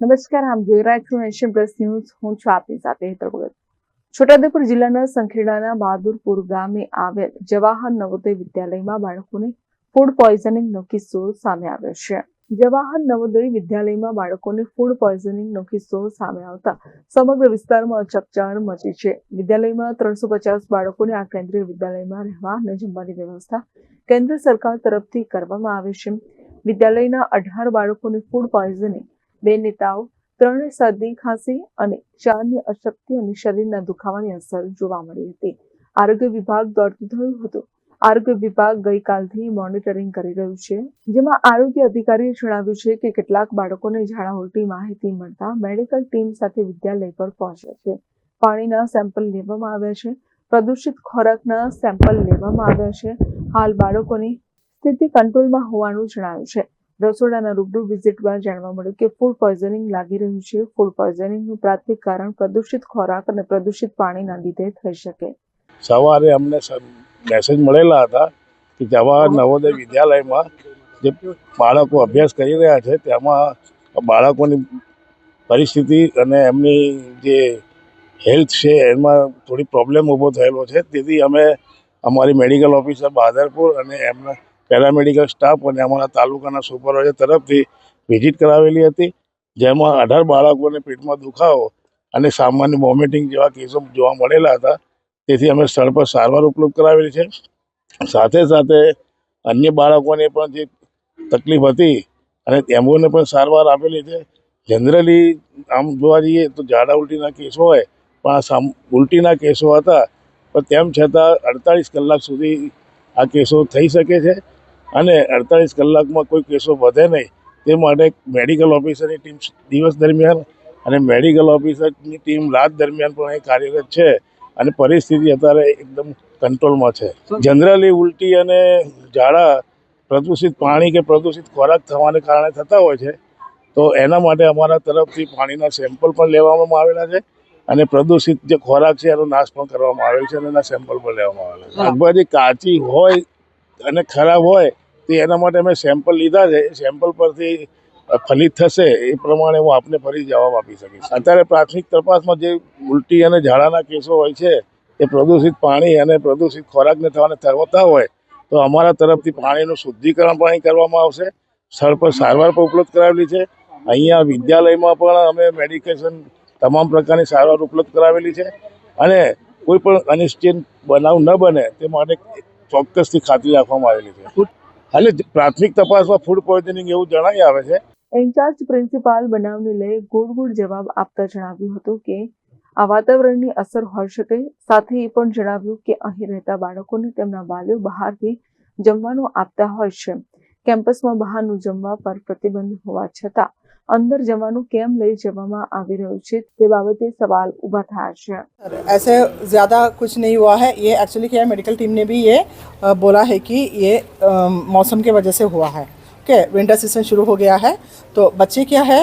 નમસ્કાર, આપ જોઈ રહ્યા છો નેશન પ્લસ ન્યૂઝ. હું છું આપની સાથે હેતલ ભગત. છોટાઉદેપુર જિલ્લાના સંખેડાના બહાદુરપુર ગામે આવેલ જવાહર નવોદય વિદ્યાલયમાં બાળકોને ફૂડ પોઈઝનિંગનો કિસ્સો સામે આવ્યો છે. જવાહર નવોદય વિદ્યાલયમાં બાળકોને ફૂડ પોઈઝનિંગનો કિસ્સો સામે આવતા સમગ્ર વિસ્તારમાં ચકચાર મચી છે. વિદ્યાલયમાં 350 બાળકોને આ કેન્દ્રીય વિદ્યાલયમાં રહેવા અને જમવાની વ્યવસ્થા કેન્દ્ર સરકાર તરફથી કરવામાં આવે છે. વિદ્યાલયના 18 બાળકોને ફૂડ પોઈઝનિંગ, 2 ને તાવ, 3 શરદી ખાંસી અને 4 ને અશક્તિ અને શરીરના દુખાવાની અસર જોવા મળી હતી. આરોગ્ય વિભાગ દોડતું થયું હતું. આરોગ્ય વિભાગ ગઈકાલથી મોનિટરિંગ કરી રહ્યું છે, જેમાં આરોગ્ય અધિકારીએ જણાવ્યું છે કે કેટલાક બાળકોને ઝાડા ઉલટી માહિતી મળતા મેડિકલ ટીમ સાથે વિદ્યાલય પર પહોંચ્યા છે. પાણીના સેમ્પલ લેવામાં આવ્યા છે. પ્રદૂષિત ખોરાકના સેમ્પલ લેવામાં આવ્યા છે. હાલ બાળકોની સ્થિતિ કંટ્રોલમાં હોવાનું જણાવ્યું છે. રસોડાના રૂબરૂ વિઝિટ બાદ જાણવા મળ્યું કે ફૂડ પોઈઝનિંગ લાગી રહ્યું છે. ફૂડ પોઈઝનિંગનું પ્રાથમિક કારણ પ્રદૂષિત ખોરાક અને પ્રદૂષિત પાણીના લીધે થઈ શકે. સવારે અમને મેસેજ મળેલા હતા કે જવાહર નવોદય વિદ્યાલયમાં જે બાળકો અભ્યાસ કરી રહ્યા છે તેમાં બાળકોની પરિસ્થિતિ અને એમની જે હેલ્થ છે એમાં થોડી પ્રોબ્લેમ ઊભો થયેલો છે. તેથી અમે અમારી મેડિકલ ઓફિસર બહાદરપુર અને એમના પેરામેડિકલ સ્ટાફ અને અમારા તાલુકાના સુપરવાઇઝર તરફથી વિઝિટ કરાવેલી હતી, જેમાં 18 બાળકોને પેટમાં દુખાવો અને સામાન્ય વોમિટિંગ જેવા કેસો જોવા મળેલા હતા. તેથી અમે સ્થળ પર સારવાર ઉપલબ્ધ કરાવેલી છે. સાથે સાથે અન્ય બાળકોને પણ જે તકલીફ હતી અને તેમને પણ સારવાર આપેલી છે. જનરલી આમ જોવા જઈએ તો ઝાડા ઉલટીના કેસો હોય, પણ આ ઉલટીના કેસો હતા, પણ તેમ છતાં 48 કલાક સુધી આ કેસો થઈ શકે છે અને 48 કલાકમાં કોઈ કેસો વધે નહીં તે માટે મેડિકલ ઓફિસરની ટીમ દિવસ દરમિયાન અને મેડિકલ ઓફિસરની ટીમ રાત દરમિયાન પણ અહીં કાર્યરત છે અને પરિસ્થિતિ અત્યારે એકદમ કંટ્રોલમાં છે. જનરલી ઉલટી અને ઝાડા પ્રદૂષિત પાણી કે પ્રદૂષિત ખોરાક થવાને કારણે થતા હોય છે. તો એના માટે અમારા તરફથી પાણીના સેમ્પલ પણ લેવામાં આવેલા છે અને પ્રદૂષિત જે ખોરાક છે એનો નાશ પણ કરવામાં આવેલ છે અને એના સેમ્પલ પણ લેવામાં આવેલા છે. શાકભાજી કાચી હોય અને ખરાબ હોય તો એના માટે અમે સેમ્પલ લીધા છે. સેમ્પલ પરથી ફલિત થશે એ પ્રમાણે હું આપને ફરી જવાબ આપી શકીશ. અત્યારે પ્રાથમિક તપાસમાં જે ઉલટી અને ઝાડાના કેસો હોય છે એ પ્રદૂષિત પાણી અને પ્રદૂષિત ખોરાકને થતા હોય તો અમારા તરફથી પાણીનું શુદ્ધિકરણ પણ અહીં કરવામાં આવશે. સ્થળ પર સારવાર પણ ઉપલબ્ધ કરાવેલી છે. અહીંયા વિદ્યાલયમાં પણ અમે મેડિકેશન તમામ પ્રકારની સારવાર ઉપલબ્ધ કરાવેલી છે અને કોઈ પણ અનિશ્ચિત બનાવ ન બને તે માટે ચોક્કસથી ખાતરી રાખવામાં આવેલી છે. એટલે પ્રાથમિક તપાસમાં ફૂડ પોઈઝનિંગ એવું જણાઈ આવે છે. ઇન્ચાર્જ પ્રિન્સિપાલ બનાવને લઈ ગોળ જવાબ આપતા જણાવ્યું હતું કે આ વાતાવરણની અસર હોઈ શકે. સાથે એ પણ જણાવ્યું કે અહીં રહેતા બાળકોને તેમના વાલીઓ બહારથી જમવાનું આપતા હોય છે. કેમ્પસમાં બહારનું જમવા પર પ્રતિબંધ હોવા છતાં अंदर जवानों केम लई जवामा આવી રહ્યું છે તે બાબતે સવાલ ઉભા થયા છે. ऐसे ज़्यादा कुछ नहीं हुआ है. ये एक्चुअली क्या है, मेडिकल टीम ने भी ये बोला है कि ये मौसम के वजह से हुआ है. ओके, विंटर सीजन शुरू हो गया है तो बच्चे क्या है,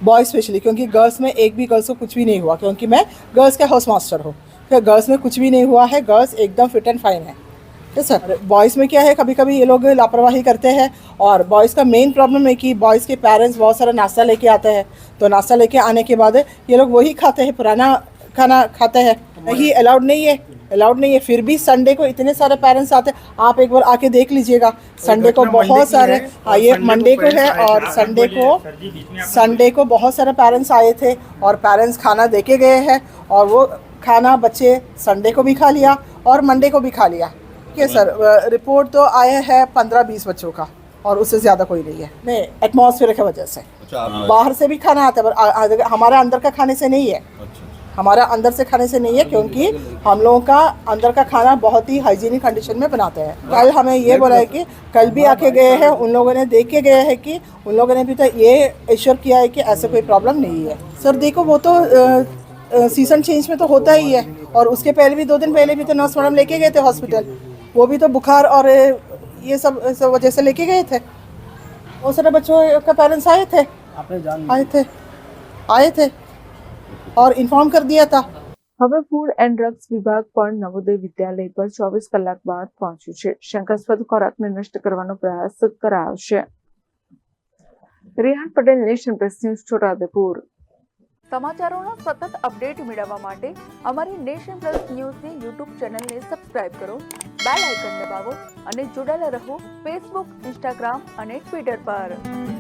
बॉय स्पेशली, क्योंकि गर्ल्स में एक भी गर्ल्स को कुछ भी नहीं हुआ, क्योंकि मैं गर्ल्स का हाउस मास्टर हूँ. गर्ल्स में कुछ भी नहीं हुआ है. गर्ल्स एकदम फिट एंड फाइन है. ठीक है सर. बॉयज़ में क्या है, कभी कभी ये लोग लापरवाही करते हैं और बॉयज़ का मेन प्रॉब्लम है कि बॉयज़ के पेरेंट्स बहुत सारा नाश्ता लेके आते हैं. तो नाश्ता लेके आने के बाद ये लोग वही खाते हैं, पुराना खाना खाते हैं. नहीं, अलाउड नहीं है, अलाउड नहीं है. फिर भी संडे को इतने सारे पेरेंट्स आते हैं. आप एक बार आके देख लीजिएगा. संडे को बहुत सारे, हाँ ये मंडे को है और संडे को बहुत सारे पेरेंट्स आए थे और पेरेंट्स खाना दे के गए हैं और वो खाना बच्चे संडे को भी खा लिया और मंडे को भी खा लिया. ठीक है सर. रिपोर्ट तो आया है 15-20 बच्चों का और उससे ज़्यादा कोई नहीं है. नहीं, एटमॉस्फेयर की वजह से. बाहर से भी खाना आता है पर हमारा अंदर का खाने से नहीं है. हमारा अंदर से खाने से नहीं है, क्योंकि हम लोगों का अंदर का खाना बहुत ही हाइजीनिक कंडीशन में बनाते हैं. कल हमें ये बोला है कि कल भी आके गए हैं, उन लोगों ने देख के गए हैं कि उन लोगों ने भी तो ये एश्योर किया है कि ऐसे कोई प्रॉब्लम नहीं है. सर देखो, वो तो सीजन चेंज में तो होता ही है और उसके पहले भी 2 दिन पहले भी तो नर्स मैडम लेके गए थे हॉस्पिटल. वो भी तो बुखार और ये सब वजह से लेके गए थे. बहुत सारे बच्चों का पेरेंट्स आए थे और इन्फॉर्म कर दिया था. હવે ફૂડ એન્ડ ડ્રગ્સ વિભાગ પણ નવોદય વિદ્યાલય પર 24 કલાક બાદ પહોંચ્યું છે. શંકાસ્પદ ખોરાકને નષ્ટ કરવાનો પ્રયાસ કરાયો છે. Rehan Patel, nation plus news, Chhotaudepur. સમાચારોના સતત અપડેટ મેળવવા માટે અમારી નેશન પ્લસ ન્યૂઝની યુટ્યુબ ચેનલને સબસ્ક્રાઇબ કરો, બેલ આઇકન દબાવો અને જોડાયેલા રહો ફેસબુક, ઇન્સ્ટાગ્રામ અને ટ્વિટર પર.